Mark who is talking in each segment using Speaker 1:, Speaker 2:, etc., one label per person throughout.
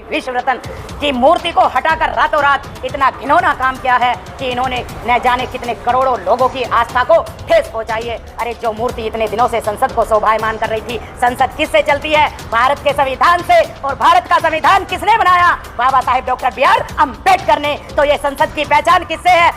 Speaker 1: विश्व रत्न की मूर्ति को हटाकर रातों रात इतना घिनौना काम किया है कि इन्होंने न जाने कितने करोड़ों लोगों की आस्था को ठेस पहुंचाई है। अरे जो मूर्ति इतने दिनों से संसद को शोभायमान कर रही थी, संसद किससे चलती है? भारत के संविधान से। और भारत का संविधान किसने बनाया? Baba Saheb doctor B R. अम्बेडकर ने। तो ये संसद की पहचान किससे है?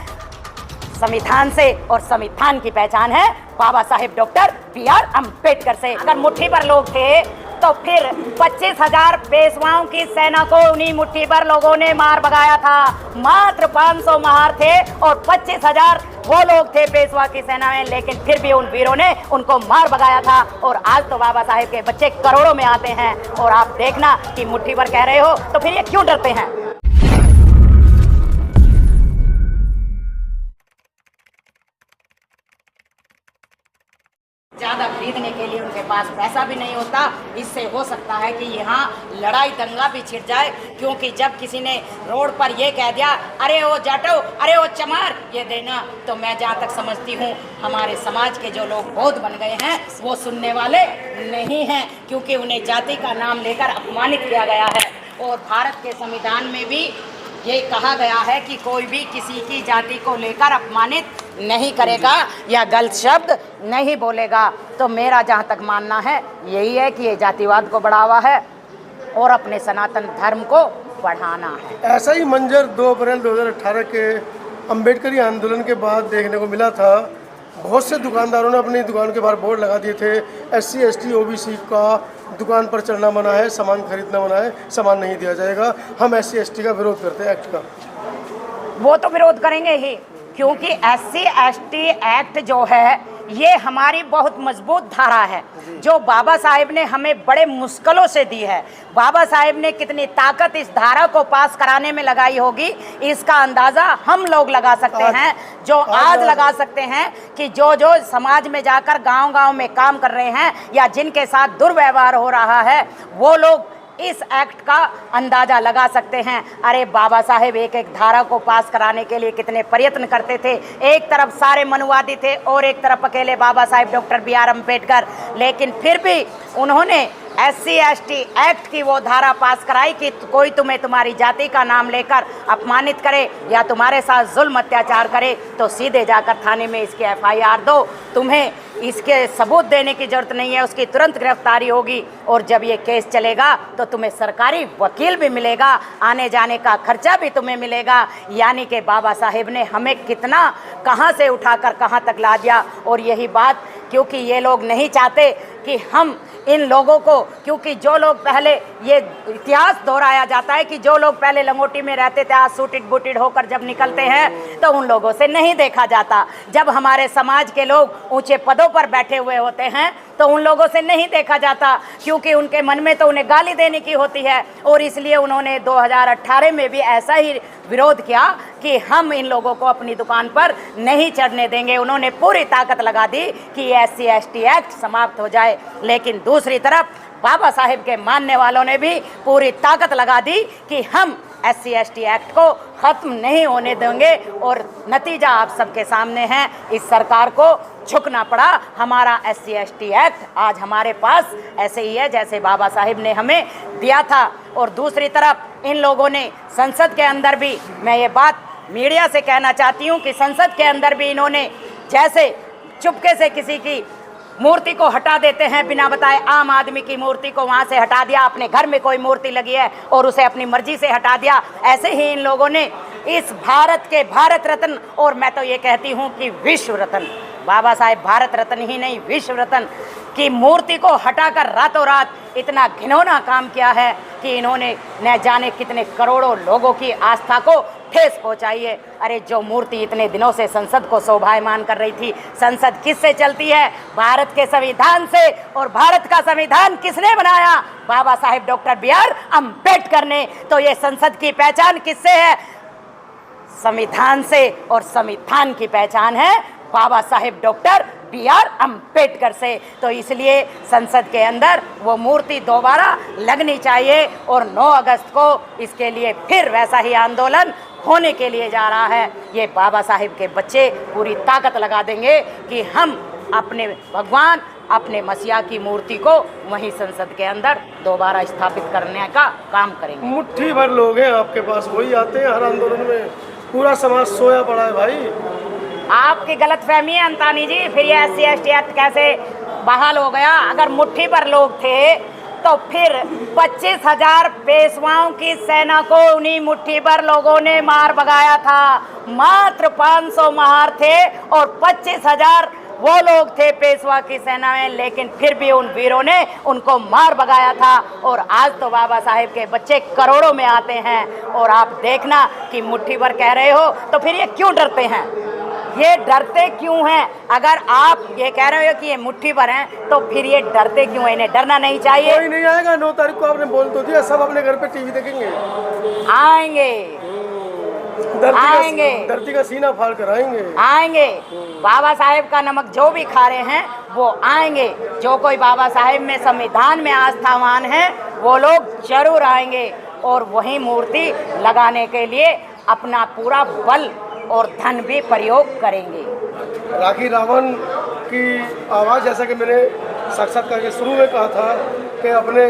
Speaker 1: संविधान से। और संविधान की पहचान है बाबा साहेब डॉक्टर बी.आर. अम्बेडकर से। अगर मुट्ठी भर लोग थे तो फिर 25,000 पेशवाओं की सेना को उन्हीं मुट्ठी भर लोगों ने मार भगाया था। मात्र 500 महार थे और 25,000 वो लोग थे पेशवा की सेना में, लेकिन फिर भी उन वीरों ने उनको मार भगाया था। और आज तो बाबा साहेब के बच्चे करोड़ों में आते हैं और आप देखना कि मुट्ठी भर कह रहे हो तो फिर ये क्यों डरते हैं? ज़्यादा खरीदने के लिए उनके पास पैसा भी नहीं होता। इससे हो सकता है कि यहाँ लड़ाई दंगा भी छिड़ जाए, क्योंकि जब किसी ने रोड पर ये कह दिया अरे वो जाटो, अरे वो चमार, ये देना, तो मैं जहाँ तक समझती हूँ हमारे समाज के जो लोग बौद्ध बन गए हैं वो सुनने वाले नहीं हैं, क्योंकि उन्हें जाति का नाम लेकर अपमानित किया गया है। और भारत के संविधान में भी ये कहा गया है कि कोई भी किसी की जाति को लेकर अपमानित नहीं करेगा या गलत शब्द नहीं बोलेगा। तो मेरा जहाँ तक मानना है यही है कि ये जातिवाद को बढ़ावा है और अपने सनातन धर्म को बढ़ाना है।
Speaker 2: ऐसा ही मंजर 2 अप्रैल 2018 के अम्बेडकरी आंदोलन के बाद देखने को मिला था। बहुत से दुकानदारों ने अपनी दुकान के बाहर बोर्ड लगा दिए थे, SC ST OBC का दुकान पर चढ़ना मना है, सामान खरीदना मना है, सामान नहीं दिया जाएगा। हम SC ST का विरोध करते हैं, एक्ट का।
Speaker 1: वो तो विरोध करेंगे ही, क्योंकि SC ST एक्ट जो है ये हमारी बहुत मजबूत धारा है जो बाबा साहेब ने हमें बड़े मुश्किलों से दी है। बाबा साहेब ने कितनी ताकत इस धारा को पास कराने में लगाई होगी, इसका अंदाज़ा हम लोग लगा सकते हैं। जो आज लगा सकते हैं कि जो जो समाज में जाकर गांव-गांव में काम कर रहे हैं या जिनके साथ दुर्व्यवहार हो रहा है, वो लोग इस एक्ट का अंदाज़ा लगा सकते हैं। अरे बाबा साहेब एक एक धारा को पास कराने के लिए कितने प्रयत्न करते थे। एक तरफ सारे मनुवादी थे और एक तरफ अकेले बाबा साहेब डॉक्टर बी.आर. अम्बेडकर, लेकिन फिर भी उन्होंने SC ST एक्ट की वो धारा पास कराई कि कोई तुम्हें तुम्हारी जाति का नाम लेकर अपमानित करे या तुम्हारे साथ जुल्म अत्याचार करे तो सीधे जाकर थाने में इसकी FIR दो। तुम्हें इसके सबूत देने की ज़रूरत नहीं है, उसकी तुरंत गिरफ्तारी होगी और जब ये केस चलेगा तो तुम्हें सरकारी वकील भी मिलेगा, आने जाने का खर्चा भी तुम्हें मिलेगा। यानी कि बाबा साहेब ने हमें कितना कहाँ से उठाकर कहाँ तक ला दिया। और यही बात, क्योंकि ये लोग नहीं चाहते कि हम इन लोगों को, क्योंकि जो लोग पहले, ये इतिहास दोहराया जाता है कि जो लोग पहले लंगोटी में रहते थे आज सूटिड बूटिड होकर जब निकलते हैं तो उन लोगों से नहीं देखा जाता। जब हमारे समाज के लोग ऊंचे पदों पर बैठे हुए होते हैं तो उन लोगों से नहीं देखा जाता, क्योंकि उनके मन में तो उन्हें गाली देने की होती है। और इसलिए उन्होंने 2018 में भी ऐसा ही विरोध किया कि हम इन लोगों को अपनी दुकान पर नहीं चढ़ने देंगे। उन्होंने पूरी ताकत लगा दी कि SC ST एक्ट समाप्त हो जाए। लेकिन दूसरी तरफ बाबा साहेब के मानने वालों ने भी पूरी ताकत लगा दी कि हम SC ST एक्ट को ख़त्म नहीं होने देंगे। और नतीजा आप सबके सामने है, इस सरकार को झुकना पड़ा। हमारा SC ST एक्ट आज हमारे पास ऐसे ही है जैसे बाबा साहेब ने हमें दिया था। और दूसरी तरफ इन लोगों ने संसद के अंदर भी, मैं ये बात मीडिया से कहना चाहती हूँ कि संसद के अंदर भी इन्होंने जैसे चुपके से किसी की मूर्ति को हटा देते हैं बिना बताए, आम आदमी की मूर्ति को वहाँ से हटा दिया, अपने घर में कोई मूर्ति लगी है और उसे अपनी मर्जी से हटा दिया, ऐसे ही इन लोगों ने इस भारत के भारत रत्न, और मैं तो ये कहती हूँ कि विश्व रत्न, बाबा साहेब भारत रत्न ही नहीं विश्व रत्न की मूर्ति को हटाकर रातों रात इतना घिनौना काम किया है कि इन्होंने न जाने कितने करोड़ों लोगों की आस्था को ठेस पहुंचाई है। अरे जो मूर्ति इतने दिनों से संसद को शोभायमान कर रही थी, संसद किससे चलती है? भारत के संविधान से। और भारत का संविधान किसने बनाया? Baba Saheb doctor B R. अम्बेडकर ने। तो ये संसद की पहचान किससे है? संविधान से। और संविधान की पहचान है बाबा साहेब डॉक्टर बी.आर. अम्बेडकर से। तो इसलिए संसद के अंदर वो मूर्ति दोबारा लगनी चाहिए और 9 अगस्त को इसके लिए फिर वैसा ही आंदोलन होने के लिए जा रहा है। ये बाबा साहेब के बच्चे पूरी ताकत लगा देंगे कि हम अपने भगवान अपने मसीहा की मूर्ति को वहीं संसद के अंदर दोबारा स्थापित करने का काम करेंगे।
Speaker 2: मुट्ठी भर लोग हैं आपके पास, वही आते हैं हर आंदोलन में, पूरा समाज सोया पड़ा है भाई।
Speaker 1: आपकी गलतफहमी है अंतानी जी, फिर ये SC/ST एक्ट कैसे बहाल हो गया? अगर मुट्ठी भर लोग थे तो फिर 25,000 पेशवाओं की सेना को उन्हीं मुट्ठी भर लोगों ने मार भगाया था। मात्र 500 महार थे और 25,000 वो लोग थे पेशवा की सेना में, लेकिन फिर भी उन वीरों ने उनको मार भगाया था। और आज तो बाबा साहेब के बच्चे करोड़ों में आते हैं और आप देखना कि मुट्ठी भर कह रहे हो तो फिर ये क्यों डरते हैं? ये डरते क्यों हैं? अगर आप ये कह रहे हो कि ये मुट्ठी भर हैं तो फिर ये डरते क्यों हैं? इन्हें डरना नहीं चाहिए।
Speaker 2: कोई नहीं आएगा 9 तारीख को, आपने बोल तो दिया, सब अपने घर पे टीवी देखेंगे,
Speaker 1: आएंगे आएंगे,
Speaker 2: धरती का सीना फाड़ कर
Speaker 1: आएंगे। बाबा साहेब का नमक जो भी खा रहे हैं वो आएंगे। जो कोई बाबा साहेब में संविधान में आस्थावान है वो लोग जरूर आएंगे और वही मूर्ति लगाने के लिए अपना पूरा बल और धन भी प्रयोग करेंगे।
Speaker 2: राखी रावण की आवाज़, जैसा कि मैंने साक्षात्कार के शुरू में कहा था कि अपने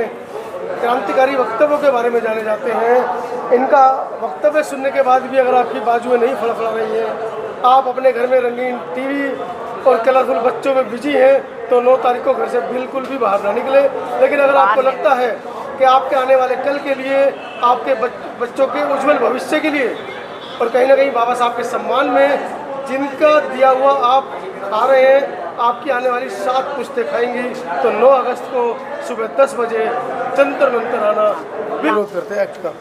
Speaker 2: क्रांतिकारी वक्तव्यों के बारे में जाने जाते हैं। इनका वक्तव्य सुनने के बाद भी अगर आपकी बाजुएं नहीं फड़फड़ा रही हैं, आप अपने घर में रंगीन टीवी और कलरफुल बच्चों में बिजी हैं, तो 9 तारीख को घर से बिल्कुल भी बाहर ना निकले। लेकिन अगर आपको लगता है कि आपके आने वाले कल के लिए, आपके बच्चों के उज्जवल भविष्य के लिए और कहीं ना कहीं बाबा साहब के सम्मान में जिनका दिया हुआ आप आ रहे हैं, आपकी आने वाली 7 पुश्तें खाएंगी, तो 9 अगस्त को सुबह 10 बजे जंतर मंतर आना विरोध करते हैं एक्ट का।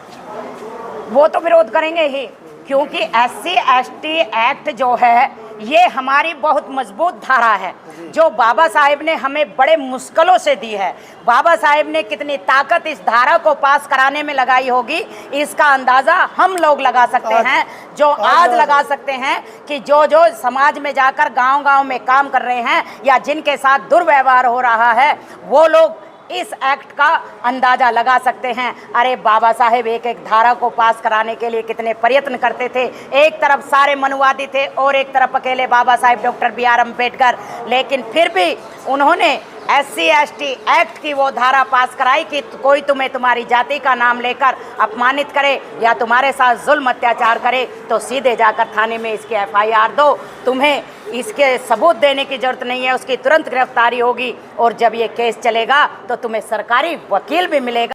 Speaker 1: वो तो विरोध करेंगे ही, क्योंकि SC/ST एक्ट जो है ये हमारी बहुत मजबूत धारा है जो बाबा साहेब ने हमें बड़े मुश्किलों से दी है। बाबा साहेब ने कितनी ताकत इस धारा को पास कराने में लगाई होगी, इसका अंदाज़ा हम लोग लगा सकते हैं। जो आज लगा सकते हैं कि जो जो समाज में जाकर गांव-गांव में काम कर रहे हैं या जिनके साथ दुर्व्यवहार हो रहा है, वो लोग इस एक्ट का अंदाज़ा लगा सकते हैं। अरे बाबा साहेब एक एक धारा को पास कराने के लिए कितने प्रयत्न करते थे। एक तरफ सारे मनुवादी थे और एक तरफ अकेले बाबा साहेब डॉक्टर BR अम्बेडकर, लेकिन फिर भी उन्होंने SC/ST एक्ट की वो धारा पास कराई कि कोई तुम्हें तुम्हारी जाति का नाम लेकर अपमानित करे या तुम्हारे साथ जुल्म अत्याचार करे तो सीधे जाकर थाने में इसकी FIR दो। तुम्हें इसके सबूत देने की जरूरत नहीं है, उसकी तुरंत गिरफ्तारी होगी और जब ये केस चलेगा तो तुम्हें सरकारी वकील भी मिलेगा।